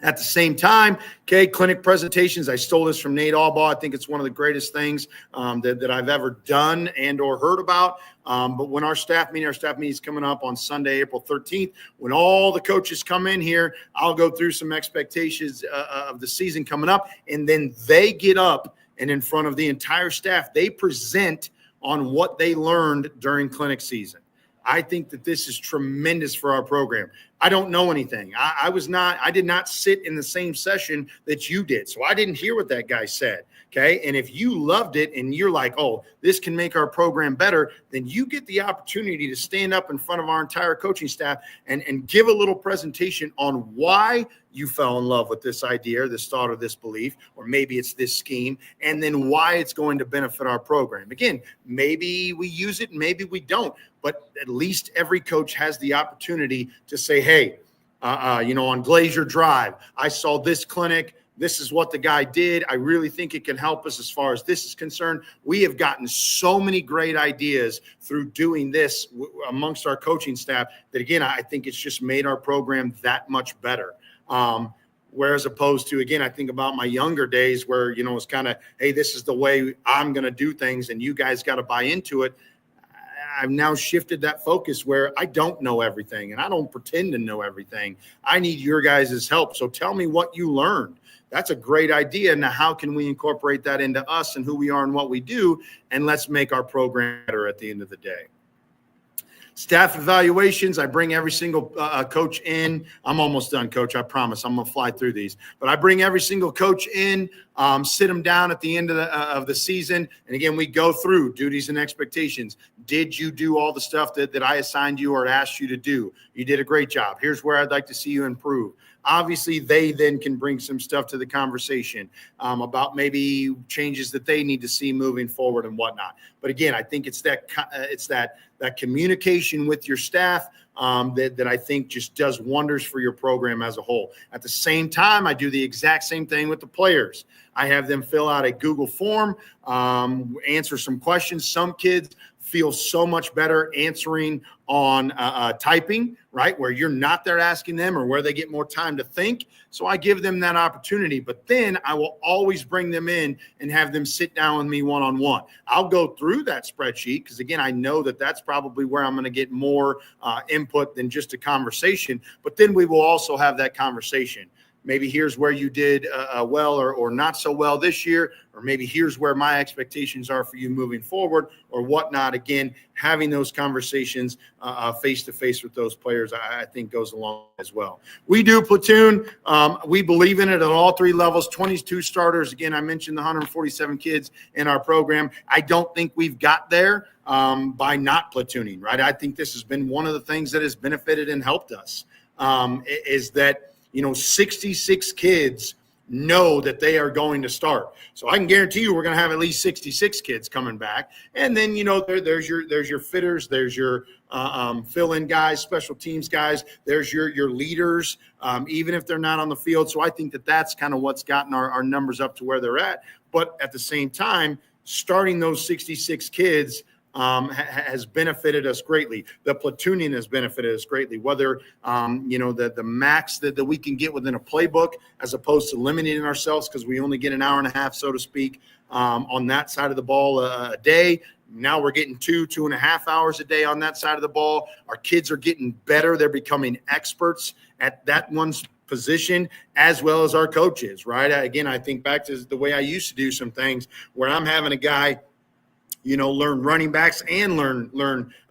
At the same time, clinic presentations. I stole this from Nate Albaugh. I think it's one of the greatest things that I've ever done and or heard about. But when our staff meeting is coming up on Sunday, April 13th, when all the coaches come in here, I'll go through some expectations of the season coming up. And then they get up and in front of the entire staff, they present on what they learned during clinic season. I think that this is tremendous for our program. I don't know anything. I did not sit in the same session that you did. So I didn't hear what that guy said. Okay. And if you loved it and you're like, oh, this can make our program better, then you get the opportunity to stand up in front of our entire coaching staff and give a little presentation on why you fell in love with this idea, or this thought, or this belief, or maybe it's this scheme, and then why it's going to benefit our program. Again, maybe we use it, maybe we don't, but at least every coach has the opportunity to say, hey, on Glacier Drive, I saw this clinic. This is what the guy did. I really think it can help us as far as this is concerned. We have gotten so many great ideas through doing this amongst our coaching staff that, again, I think it's just made our program that much better. Whereas opposed to, again, I think about my younger days where, it's kind of, hey, this is the way I'm going to do things and you guys got to buy into it. I've now shifted that focus where I don't know everything and I don't pretend to know everything. I need your guys' help. So tell me what you learned. That's a great idea. Now, how can we incorporate that into us and who we are and what we do? And let's make our program better at the end of the day. Staff evaluations, I bring every single coach in. I'm almost done, Coach. I promise. I'm going to fly through these. But I bring every single coach in, sit them down at the end of the season. And, again, we go through duties and expectations. Did you do all the stuff that I assigned you or asked you to do? You did a great job. Here's where I'd like to see you improve. Obviously, they then can bring some stuff to the conversation about maybe changes that they need to see moving forward and whatnot. But again, I think it's that communication with your staff that I think just does wonders for your program as a whole. At the same time, I do the exact same thing with the players. I have them fill out a Google form, answer some questions. Some kids feel so much better answering on typing, right, where you're not there asking them or where they get more time to think. So I give them that opportunity. But then I will always bring them in and have them sit down with me one-on-one. I'll go through that spreadsheet because, again, I know that that's probably where I'm going to get more input than just a conversation. But then we will also have that conversation. Maybe here's where you did well or not so well this year, or maybe here's where my expectations are for you moving forward or whatnot. Again, having those conversations face-to-face with those players, I think goes along as well. We do platoon. We believe in it at all three levels, 22 starters. Again, I mentioned the 147 kids in our program. I don't think we've got there by not platooning, right? I think this has been one of the things that has benefited and helped us is that 66 kids know that they are going to start. So I can guarantee you we're going to have at least 66 kids coming back. And then, there's your fitters, there's your fill-in guys, special teams guys, there's your leaders, even if they're not on the field. So I think that that's kind of what's gotten our numbers up to where they're at. But at the same time, starting those 66 kids has benefited us greatly. The platooning has benefited us greatly, whether, the max that we can get within a playbook as opposed to limiting ourselves because we only get an hour and a half, so to speak, on that side of the ball a day. Now we're getting 2.5 hours a day on that side of the ball. Our kids are getting better. They're becoming experts at that one's position as well as our coaches, right? Again, I think back to the way I used to do some things where I'm having a guy learn running backs and learn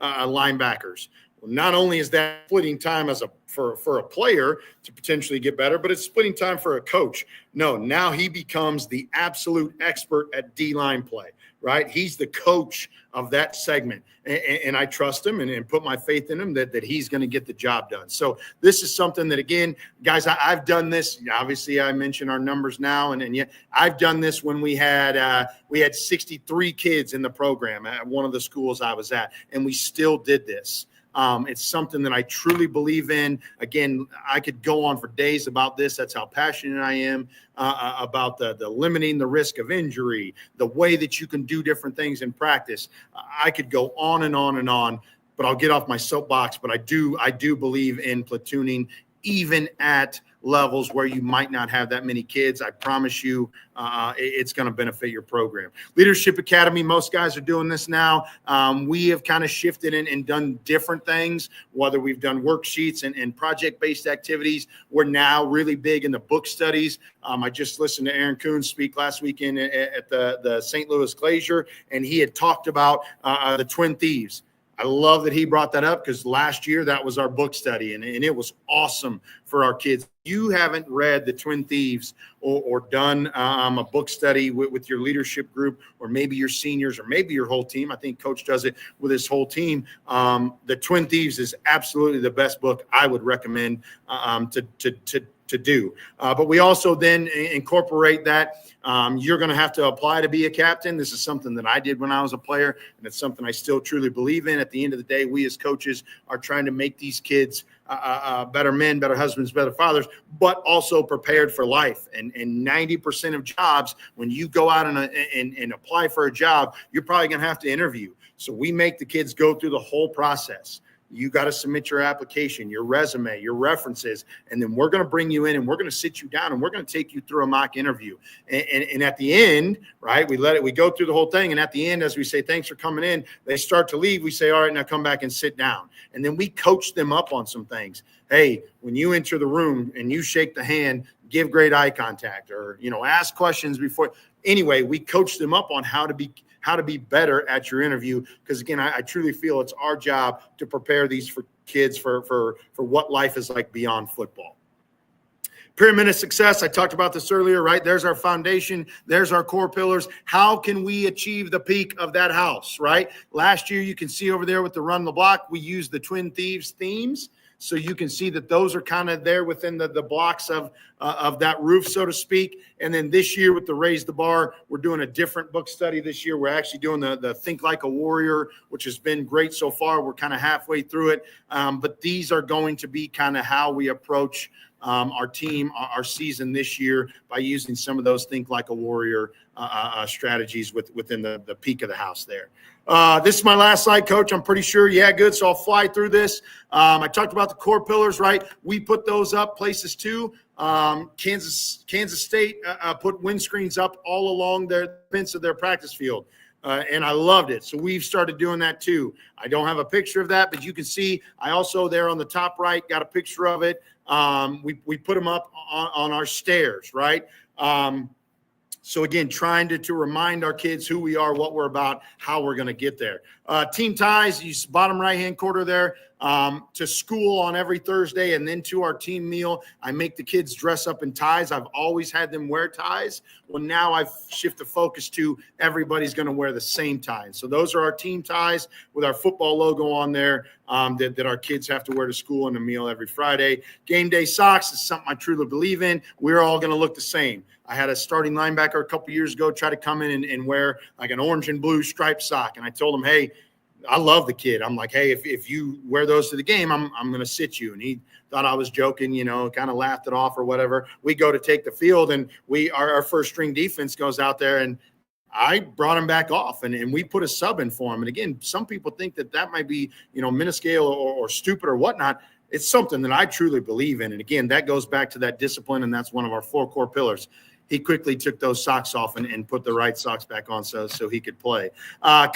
linebackers. Well, not only is that splitting time for a player to potentially get better, but it's splitting time for a coach. No, now he becomes the absolute expert at D-line play, right? He's the coach of that segment. And I trust him and put my faith in him that he's going to get the job done. So this is something that, again, guys, I've done this. Obviously, I mentioned our numbers now, and yet I've done this when we had 63 kids in the program at one of the schools I was at, and we still did this. It's something that I truly believe in. Again, I could go on for days about this. That's how passionate I am about the limiting the risk of injury, the way that you can do different things in practice. I could go on and on and on, but I'll get off my soapbox. But I do believe in platooning, even at levels where you might not have that many kids. I promise you it's going to benefit your program. Leadership Academy, most guys are doing this now. We have kind of shifted and done different things, whether we've done worksheets and project-based activities. We're now really big in the book studies. I just listened to Aaron Coons speak last weekend at the St. Louis Glacier, and he had talked about the Twin Thieves. I love that he brought that up because last year that was our book study, and it was awesome for our kids. You haven't read the Twin Thieves or done a book study with your leadership group, or maybe your seniors, or maybe your whole team. I think Coach does it with his whole team. The Twin Thieves is absolutely the best book I would recommend to do. But we also then incorporate that. You're going to have to apply to be a captain. This is something that I did when I was a player, and it's something I still truly believe in. At the end of the day, we as coaches are trying to make these kids better men, better husbands, better fathers, but also prepared for life. And 90% of jobs, when you go out and apply for a job, you're probably going to have to interview. So we make the kids go through the whole process. You got to submit your application, your resume, your references, and then we're going to bring you in and we're going to sit you down and we're going to take you through a mock interview. And at the end, right, we go through the whole thing. And at the end, as we say, thanks for coming in, they start to leave. We say, all right, now come back and sit down. And then we coach them up on some things. Hey, when you enter the room and you shake the hand, give great eye contact, or, ask questions before. Anyway, we coach them up on how to be better at your interview. Because again, I truly feel it's our job to prepare these kids for what life is like beyond football. Pyramid of success. I talked about this earlier, right? There's our foundation. There's our core pillars. How can we achieve the peak of that house, right? Last year, you can see over there with the Run the Block, we used the Twin Thieves themes. So you can see that those are kind of there within the blocks of that roof, so to speak. And then this year with the Raise the Bar, we're doing a different book study this year. We're actually doing the Think Like a Warrior, which has been great so far. We're kind of halfway through it. But these are going to be kind of how we approach our team, our season this year, by using some of those Think Like a Warrior strategies within the peak of the house there. This is my last slide, Coach. I'm pretty sure. Yeah, good. So I'll fly through this. I talked about the core pillars, right? We put those up places too. Kansas State put windscreens up all along their fence of their practice field. And I loved it. So we've started doing that too. I don't have a picture of that, but you can see I also there on the top right got a picture of it. We put them up on our stairs, right? So again, trying to remind our kids who we are, what we're about, how we're going to get there. Team ties, you bottom right-hand corner there, to school on every Thursday, and then to our team meal. I make the kids dress up in ties. I've always had them wear ties. Well, now I've shifted the focus to everybody's going to wear the same ties. So those are our team ties with our football logo on there that our kids have to wear to school and a meal every Friday. Game day socks is something I truly believe in. We're all going to look the same. I had a starting linebacker a couple years ago try to come in and wear like an orange and blue striped sock. And I told him, hey, I love the kid. I'm like, hey, if you wear those to the game, I'm going to sit you. And he thought I was joking, kind of laughed it off or whatever. We go to take the field, and our first string defense goes out there, and I brought him back off, and we put a sub in for him. And again, some people think that might be, minuscule or stupid or whatnot. It's something that I truly believe in. And again, that goes back to that discipline, and that's one of our 4 core pillars. He quickly took those socks off and put the right socks back on so he could play.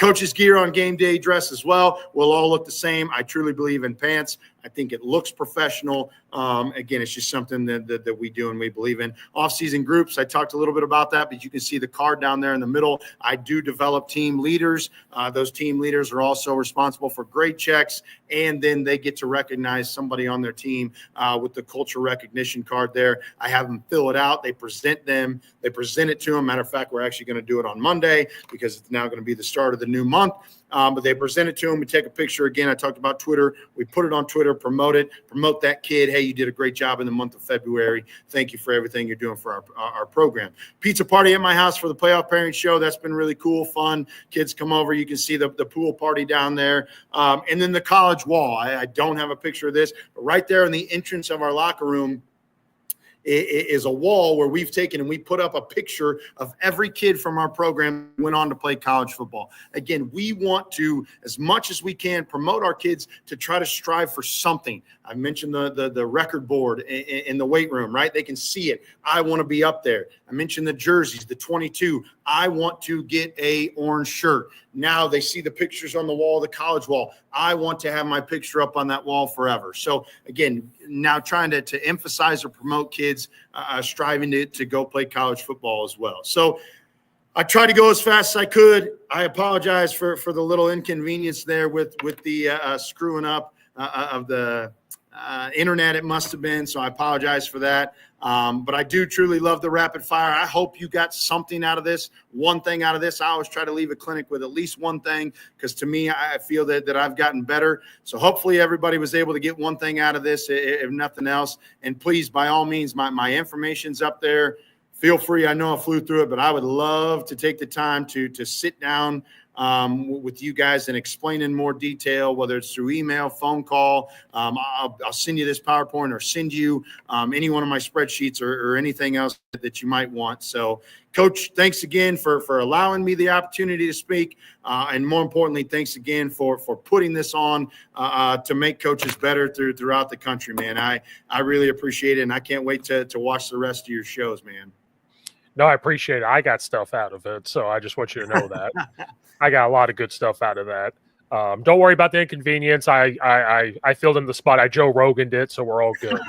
Coach's gear on game day dress as well will all look the same. I truly believe in pants. I think it looks professional. Again, it's just something that we do and we believe in. Off-season groups, I talked a little bit about that, but you can see the card down there in the middle. I do develop team leaders. Those team leaders are also responsible for grade checks, and then they get to recognize somebody on their team with the culture recognition card there. I have them fill it out. They present it to them. Matter of fact, we're actually going to do it on Monday because it's now going to be the start of the new month. but they present it to them. We take a picture. Again, I talked about Twitter. We put it on Twitter, promote that kid. Hey, you did a great job in the month of February. Thank you for everything you're doing for our program. Pizza party at my house for the playoff parent show. That's been really cool, fun. Kids come over. You can see the pool party down there. And then the college wall. I don't have a picture of this, but right there in the entrance of our locker room is a wall where we've taken and we put up a picture of every kid from our program who went on to play college football. Again, we want to, as much as we can, promote our kids to try to strive for something. I mentioned the record board in the weight room, right? They can see it. I want to be up there. I mentioned the jerseys, the 22. I want to get a orange shirt. Now they see the pictures on the wall, the college wall. I want to have my picture up on that wall forever. So again, now trying to emphasize or promote kids striving to go play college football as well. So I tried to go as fast as I could. I apologize for the little inconvenience there with the screwing up of the internet. It must have been. So I apologize for that. But I do truly love the rapid fire. I hope you got something out of this, one thing out of this. I always try to leave a clinic with at least one thing, because to me, I feel that I've gotten better. So hopefully everybody was able to get one thing out of this, if nothing else. And please, by all means, my information's up there. Feel free. I know I flew through it, but I would love to take the time to sit down with you guys and explain in more detail, whether it's through email, phone call. I'll send you this PowerPoint or send you any one of my spreadsheets or anything else that you might want. So, Coach, thanks again for allowing me the opportunity to speak. And more importantly, thanks again for putting this on to make coaches better throughout the country, man. I really appreciate it, and I can't wait to watch the rest of your shows, man. No, I appreciate it. I got stuff out of it, so I just want you to know that. I got a lot of good stuff out of that. Don't worry about the inconvenience. I filled in the spot. I Joe Rogan'd it, so we're all good.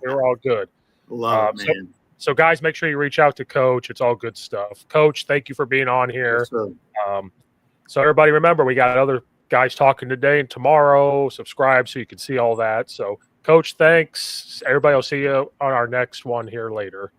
We're all good. Love it, man. So, guys, make sure you reach out to Coach. It's all good stuff. Coach, thank you for being on here. Yes, so, everybody, remember, we got other guys talking today and tomorrow. Subscribe so you can see all that. So, Coach, thanks. Everybody will see you on our next one here later.